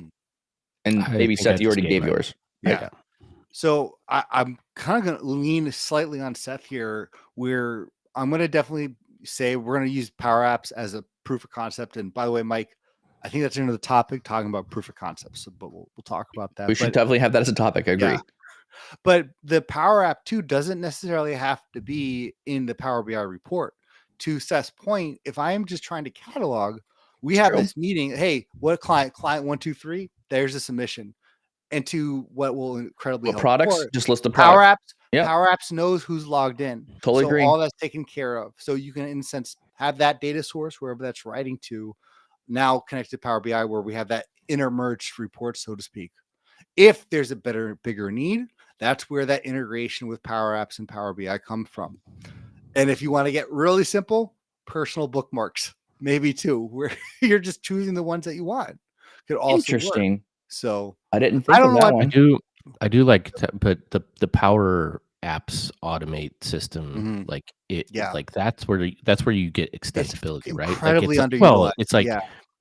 And maybe Seth, you already gave yours. Yeah. So I'm kind of going to lean slightly on Seth here, where I'm going to definitely say we're going to use Power Apps as a proof of concept. And by the way, Mike, I think that's another topic talking about proof of concepts, but we'll talk about that. We should definitely have that as a topic. I agree. Yeah. But the Power App too doesn't necessarily have to be in the Power BI report. To Seth's point, if I am just trying to catalog, we have this meeting. Hey, what client 123? There's a submission. And to what will incredibly help products, just list the Power products. Apps. Power Apps knows who's logged in. Totally agree. All that's taken care of. So you can, in a sense, have that data source wherever that's writing to, now connected to Power BI, where we have that intermerged report, so to speak. If there's a bigger need, that's where that integration with Power Apps and Power BI come from. And if you want to get really simple, personal bookmarks, maybe too, where you're just choosing the ones that you want. Could also interesting. Work. So I didn't think of that one. I do like, but the Power Apps automate system, like it, like that's where you get extensibility, right? Incredibly like underutilized. It's like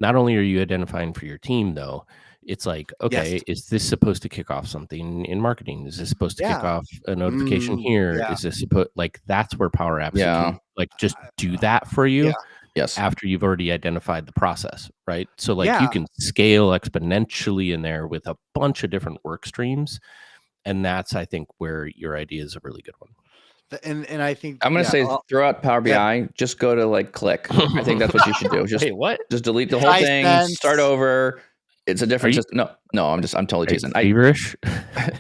not only are you identifying for your team though, it's like, okay, is this supposed to kick off something in marketing? Is this supposed to kick off a notification here? Is this supposed, like, that's where Power Apps can, like, just do that for you. Yes. After you've already identified the process, right? So like you can scale exponentially in there with a bunch of different work streams. And that's, I think, where your idea is a really good one. And I think I'm going to say throw out Power BI, just go to like click. I think that's what you should do. Just what? Just delete the whole thing, start over. It's a different system. No, I'm totally teasing. Feverish?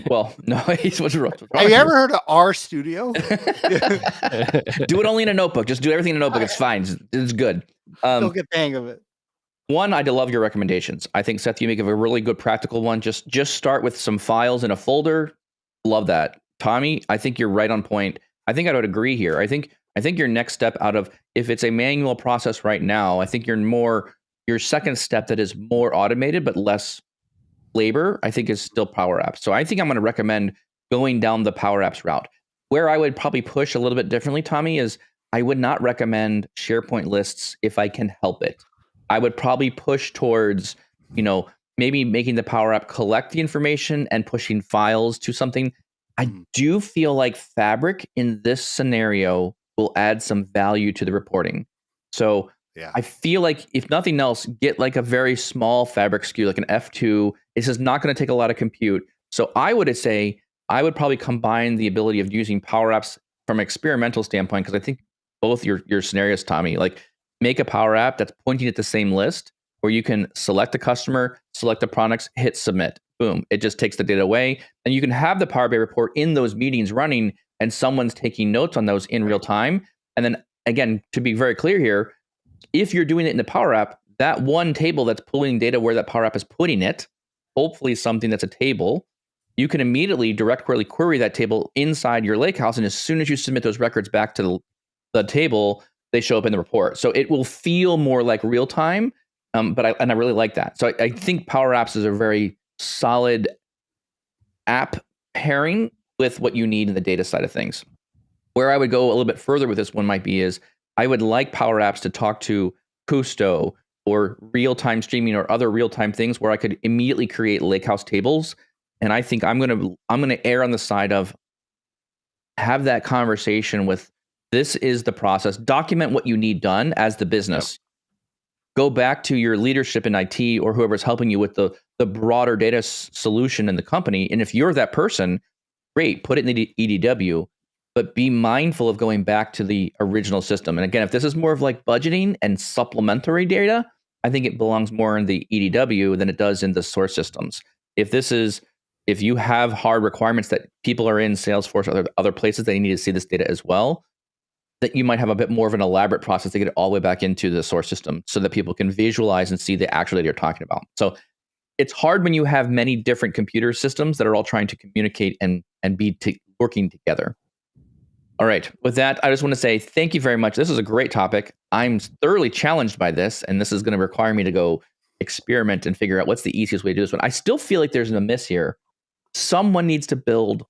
Well, no, what's wrong. Have you ever heard of RStudio? Do it only in a notebook. Just do everything in a notebook. It's fine. It's good. Don't get the hang of it. One, I love your recommendations. I think, Seth, you make a really good practical one. Just start with some files in a folder. Love that. Tommy, I think you're right on point. I think I would agree here. I think your next step out of, if it's a manual process right now, I think your second step that is more automated but less labor, I think, is still Power Apps. So I think I'm going to recommend going down the Power Apps route. Where I would probably push a little bit differently, Tommy, is I would not recommend SharePoint lists if I can help it. I would probably push towards, maybe making the Power App collect the information and pushing files to something. I do feel like Fabric in this scenario will add some value to the reporting. So I feel like, if nothing else, get like a very small Fabric SKU, like an F2. It's just not going to take a lot of compute. So I would say I would probably combine the ability of using Power Apps from an experimental standpoint, because I think both your scenarios, Tommy, like make a Power App that's pointing at the same list where you can select the customer, select the products, hit submit. Boom. It just takes the data away. And you can have the Power BI report in those meetings running, and someone's taking notes on those in real time. And then again, to be very clear here, if you're doing it in the Power App, that one table that's pulling data where that Power App is putting it, hopefully something that's a table, you can immediately directly query that table inside your lakehouse. And as soon as you submit those records back to the table, they show up in the report. So it will feel more like real time. But I really like that. So I think Power Apps is a very solid app pairing with what you need in the data side of things. Where I would go a little bit further with this one might be is, I would like Power Apps to talk to Kusto or real-time streaming or other real-time things where I could immediately create lakehouse tables. And I think I'm gonna err on the side of have that conversation with, this is the process. Document what you need done as the business. Go back to your leadership in IT or whoever's helping you with the broader data solution in the company. And if you're that person, great, put it in the EDW. But be mindful of going back to the original system. And again, if this is more of like budgeting and supplementary data, I think it belongs more in the EDW than it does in the source systems. If you have hard requirements that people are in Salesforce or other places, they need to see this data as well, that you might have a bit more of an elaborate process to get it all the way back into the source system so that people can visualize and see the actual data you're talking about. So it's hard when you have many different computer systems that are all trying to communicate and be working together. All right. With that, I just want to say thank you very much. This is a great topic. I'm thoroughly challenged by this, and this is going to require me to go experiment and figure out what's the easiest way to do this one. I still feel like there's a miss here. Someone needs to build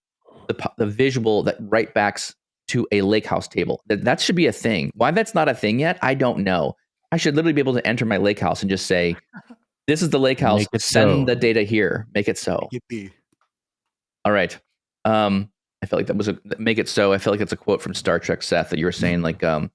the visual that writebacks to a lakehouse table. That should be a thing. Why that's not a thing yet, I don't know. I should literally be able to enter my lakehouse and just say, this is the lakehouse. Send the data here. Make it so. Make it be. All right. I feel like that was make it so. I feel like it's a quote from Star Trek, Seth, that you were saying like, I'm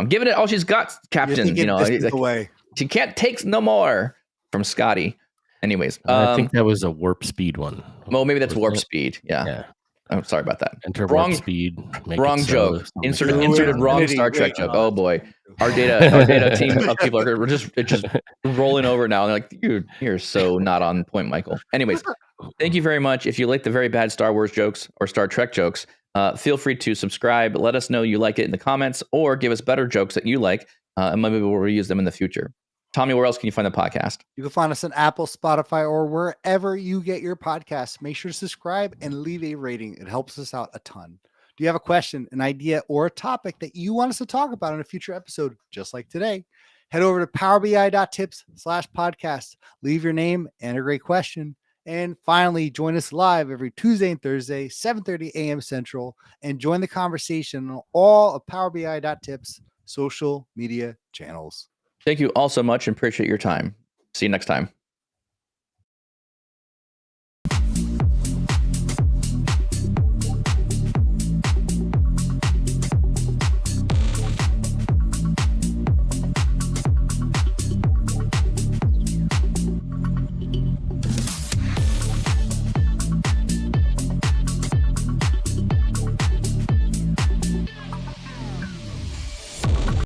giving it all she's got, Captain. This is the way. She can't take no more from Scotty. Anyways, I think that was a warp speed one. Well, maybe that's warp speed. Yeah. I'm sorry about that. Enter wrong speed. Wrong joke. Inserted wrong Star Trek joke. Oh boy, our data team of people are just rolling over now. And they're like, you're so not on point, Michael. Anyways, thank you very much. If you like the very bad Star Wars jokes or Star Trek jokes, feel free to subscribe. Let us know you like it in the comments, or give us better jokes that you like, and maybe we'll reuse them in the future. Tommy, where else can you find the podcast? You can find us on Apple, Spotify, or wherever you get your podcasts. Make sure to subscribe and leave a rating. It helps us out a ton. Do you have a question, an idea, or a topic that you want us to talk about in a future episode, just like today? Head over to powerbi.tips/podcast. Leave your name and a great question. And finally, join us live every Tuesday and Thursday, 7:30 a.m. Central, and join the conversation on all of powerbi.tips social media channels. Thank you all so much and appreciate your time. See you next time.